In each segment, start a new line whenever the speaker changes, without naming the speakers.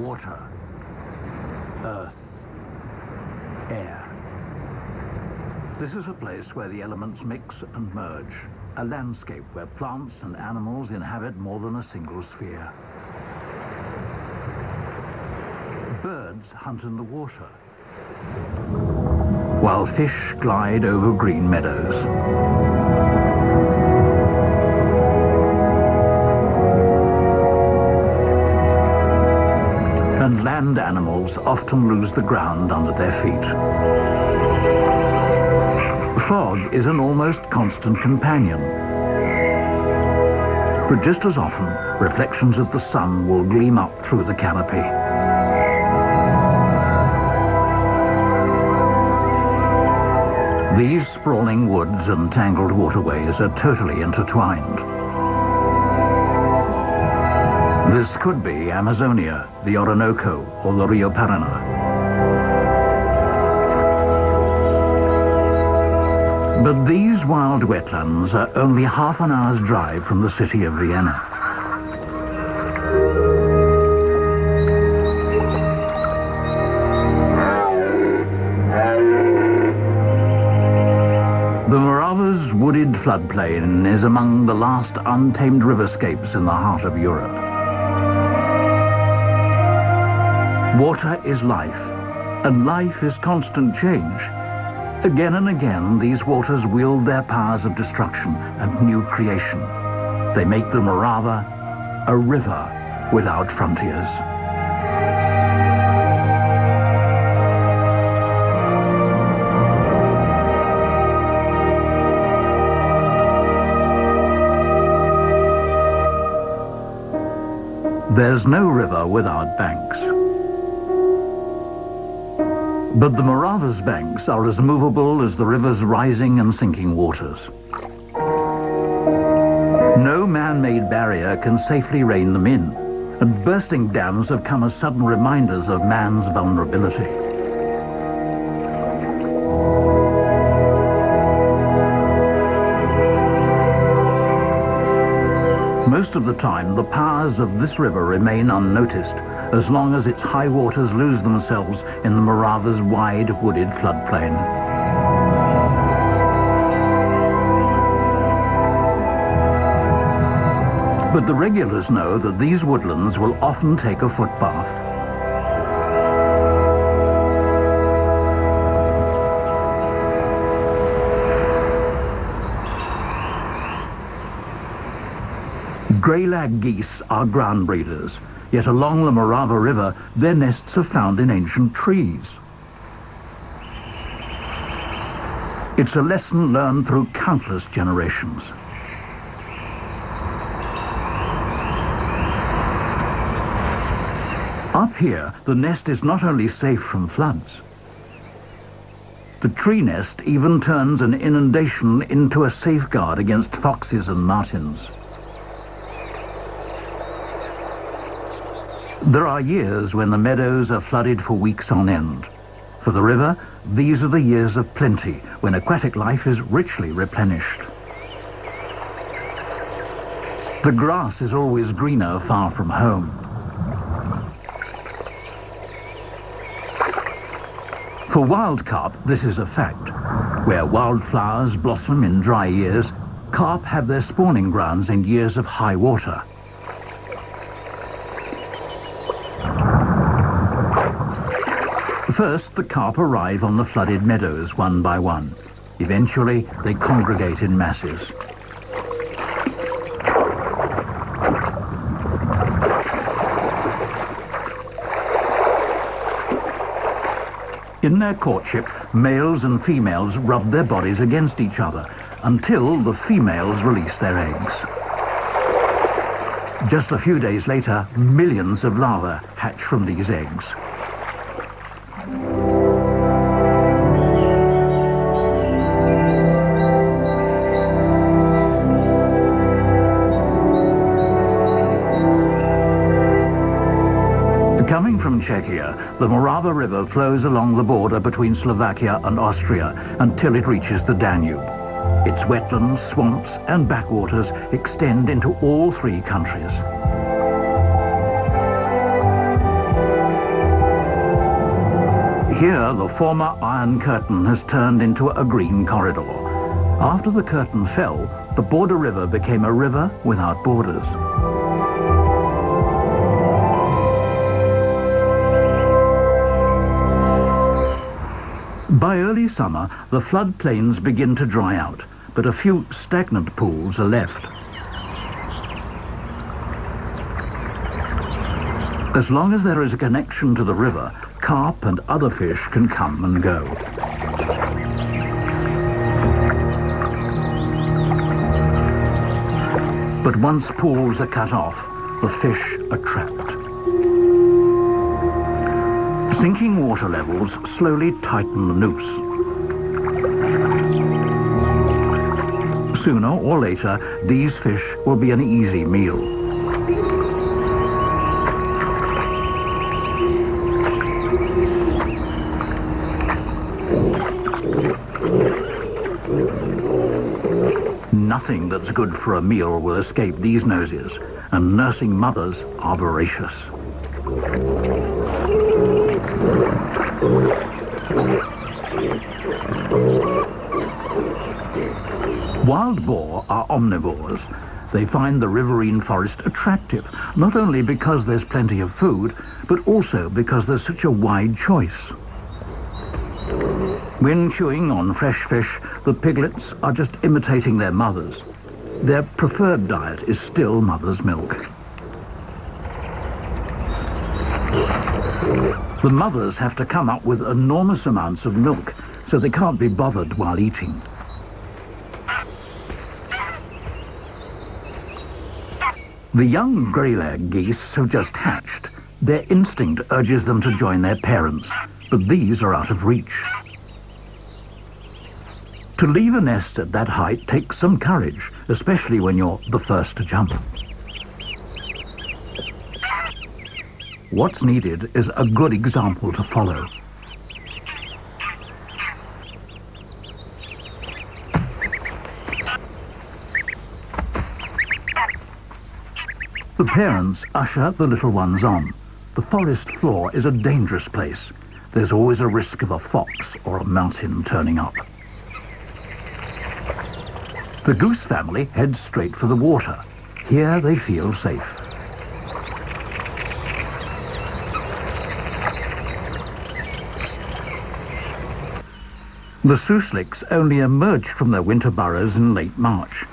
water, earth, air. This is a place where the elements mix and merge, a landscape where plants and animals inhabit more than a single sphere. Birds hunt in the water, while fish glide over green meadows. And land animals often lose the ground under their feet. Fog is an almost constant companion. But just as often, reflections of the sun will gleam up through the canopy. These sprawling woods and tangled waterways are totally intertwined. This could be Amazonia, the Orinoco, or the Rio Paraná. But these wild wetlands are only half an hour's drive from the city of Vienna. The Morava's wooded floodplain is among the last untamed riverscapes in the heart of Europe. Water is life, and life is constant change. Again and again, these waters wield their powers of destruction and new creation. They make the Morava a river without frontiers. There's no river without banks. But the Morava's banks are as movable as the river's rising and sinking waters. No man-made barrier can safely rein them in, and bursting dams have come as sudden reminders of man's vulnerability. Most of the time, the powers of this river remain unnoticed, as long as its high waters lose themselves in the Morava's wide, wooded floodplain. But the regulars know that these woodlands will often take a footbath. Grey-lag geese are ground breeders, yet along the Morava River, their nests are found in ancient trees. It's a lesson learned through countless generations. Up here, the nest is not only safe from floods. The tree nest even turns an inundation into a safeguard against foxes and martins. There are years when the meadows are flooded for weeks on end. For the river, these are the years of plenty, when aquatic life is richly replenished. The grass is always greener far from home. For wild carp, this is a fact. Where wildflowers blossom in dry years, carp have their spawning grounds in years of high water. First, the carp arrive on the flooded meadows one by one. Eventually, they congregate in masses. In their courtship, males and females rub their bodies against each other until the females release their eggs. Just a few days later, millions of larvae hatch from these eggs. Coming from Czechia, the Morava River flows along the border between Slovakia and Austria until it reaches the Danube. Its wetlands, swamps and backwaters extend into all three countries. Here, the former Iron Curtain has turned into a green corridor. After the curtain fell, the Border River became a river without borders. By early summer, the floodplains begin to dry out, but a few stagnant pools are left. As long as there is a connection to the river, carp and other fish can come and go. But once pools are cut off, the fish are trapped. Sinking water levels slowly tighten the noose. Sooner or later, these fish will be an easy meal. Nothing that's good for a meal will escape these noses, and nursing mothers are voracious. Wild boar are omnivores. They find the riverine forest attractive, not only because there's plenty of food, but also because there's such a wide choice. When chewing on fresh fish, the piglets are just imitating their mothers. Their preferred diet is still mother's milk. The mothers have to come up with enormous amounts of milk, so they can't be bothered while eating. The young greylag geese have just hatched. Their instinct urges them to join their parents, but these are out of reach. To leave a nest at that height takes some courage, especially when you're the first to jump. What's needed is a good example to follow. The parents usher the little ones on. The forest floor is a dangerous place. There's always a risk of a fox or a mountain turning up. The goose family heads straight for the water. Here they feel safe. The susliks only emerged from their winter burrows in late March,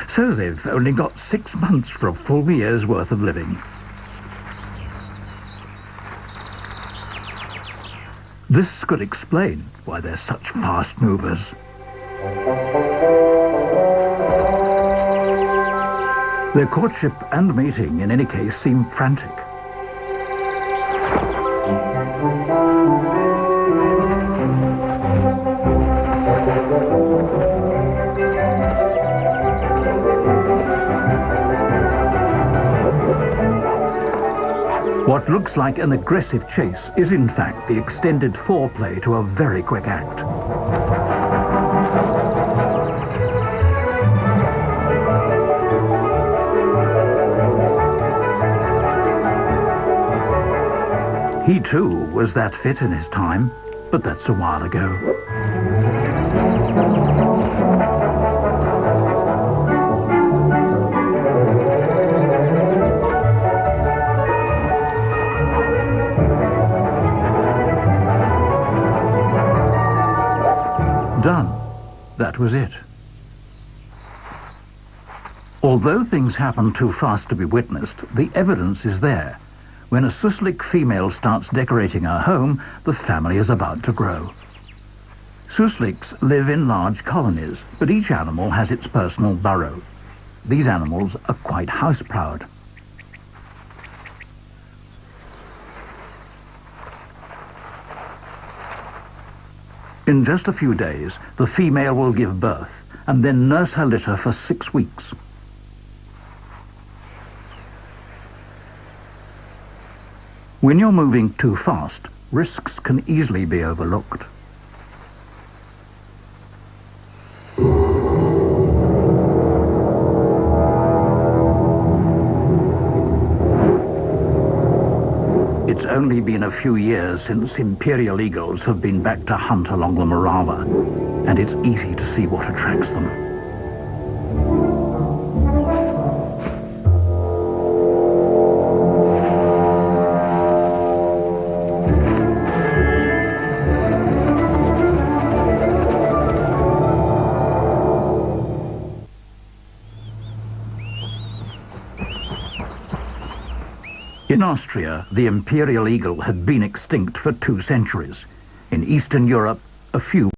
so they've only got 6 months for a full year's worth of living. This could explain why they're such fast movers. Their courtship and mating, in any case, seem frantic. What looks like an aggressive chase is in fact the extended foreplay to a very quick act. He too was that fit in his time, but that's a while ago. Done. That was it. Although things happen too fast to be witnessed, the evidence is there. When a suslik female starts decorating her home, the family is about to grow. Susliks live in large colonies, but each animal has its personal burrow. These animals are quite house-proud. In just a few days, the female will give birth and then nurse her litter for 6 weeks. When you're moving too fast, risks can easily be overlooked. It's only been a few years since imperial eagles have been back to hunt along the Morava, and it's easy to see what attracts them. In Austria, the imperial eagle had been extinct for 2 centuries. In Eastern Europe, a few